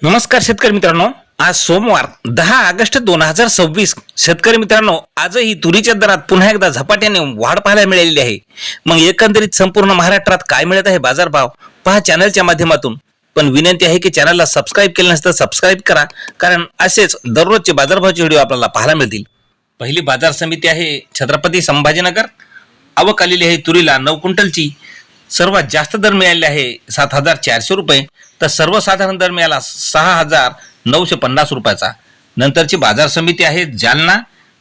नमस्कार शेतकरी मित्रांनो, आज सोमवार 10 ऑगस्ट 2026. शेतकरी मित्रांनो, आजही तुरीच्या दरात पुन्हा एकदा झपाट्याने वाढ पाहायला मिळालेली आहे. मग एकंदरीत संपूर्ण महाराष्ट्रात काय मिळत आहे बाजारभाव पहा चॅनलच्या माध्यमातून. पण विनंती आहे की चॅनलला सबस्क्राईब केलं नसतं सबस्क्राईब करा, कारण असेच दररोजचे बाजारभावाचे व्हिडिओ आपल्याला पाहायला मिळतील. पहिली बाजार समिती आहे छत्रपती संभाजीनगर. आवक आलेली आहे तुरीला 9 क्विंटलची. सर्वात जास्त दर मिळालेला आहे 7,400 रुपये, तर सर्वसाधारण दर मिळाला 6,950 रुपयाचा. नंतरची बाजार समिती आहे जालना.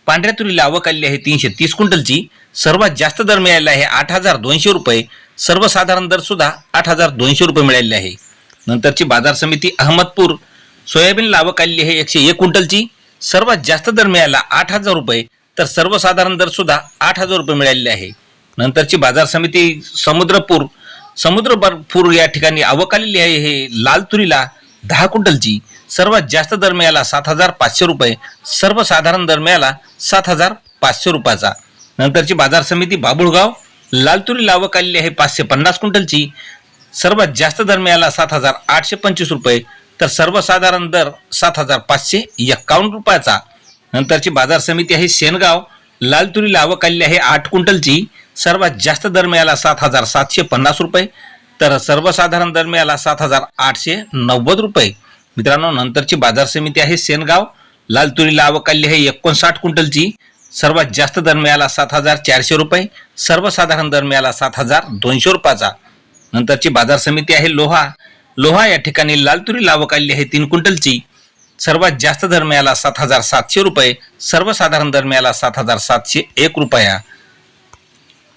पांढऱ्या तुरीला आवक आलेली आहे 330 क्विंटलची. सर्वात जास्त दर मिळालेला आहे 8,200 रुपये, सर्वसाधारण दर सुद्धा 8,200 रुपये मिळालेले आहे. नंतरची बाजार समिती अहमदपूर. सोयाबीनला आवक आलेली आहे 101 क्विंटलची. सर्वात जास्त दर मिळाला 8,000 रुपये, तर सर्वसाधारण दर सुद्धा 8,000 रुपये मिळालेले आहे. नंतरची बाजार समिती समुद्रपूर या ठिकाणी आवक आलेली आहे हे लाल तुरीला 10 क्विंटलची. सर्वात जास्त दर मिळाला 7,500 रुपये, सर्वसाधारण दर मिळाला 7,500 रुपयाचा. नंतरची बाजार समिती बाबुळगाव. लाल तुरीला आवक आलेली आहे 550 क्विंटलची. सर्वात जास्त दर मिळाला 7,825 रुपये, तर सर्वसाधारण दर 7,551 रुपयाचा. नंतरची बाजार समिती आहे शेनगाव. लाल तुरीला आवक आलेली आहे 8 क्विंटलची. सर्वात जास्त दर मिळाला 7,750 रुपये, तर सर्वसाधारण दर मिळाला 7,890 रुपये. मित्रांनो, नंतरची बाजार समिती आहे सेनगाव. लाल तुरीला आवक आलेली आहे 59 क्विंटलची. सर्वात जास्त दर मिळाला 7,400 रुपये, सर्वसाधारण दर मिळाला 7,200 रुपयाचा. नंतरची बाजार समिती आहे लोहा या ठिकाणी लाल तुरीला आवक आलेली आहे 3 क्विंटलची. सर्वात जास्त दर मिळाला 7,700 रुपये, सर्वसाधारण दर मिळाला 7,701 रुपया.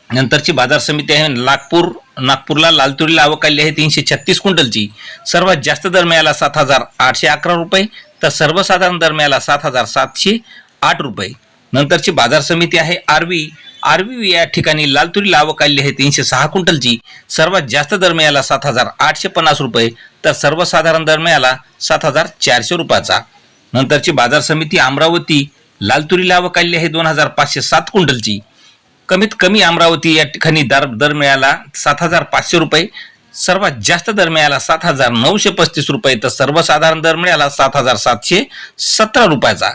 नंतरची बाजार समिती आहे नागपूरला लाल तुरीला आवक आलेली आहे 336 क्विंटलची. सर्वात जास्त दर मिळाला 7,811 रुपये, तर सर्वसाधारण दर मिळाला 7,708 रुपये. नंतरची बाजार समिती आहे आरवी या ठिकाणी लाल तुरीला आवक आलेली आहे 306 क्विंटलची. सर्वात जास्त दर मिळाला 7,850 रुपये, तर सर्वसाधारण दर मिळाला 7,400 रुपयाचा. नंतरची बाजार समिती अमरावती. लाल तुरीला आवक आलेली आहे 2,507 क्विंटलची. कमीत कमी अमरावती या ठिकाणी दर मिळाला 7,500 रुपये, सर्वात जास्त दर मिळाला 7,935 रुपये, तर सर्वसाधारण दर मिळाला 7,717 रुपयाचा.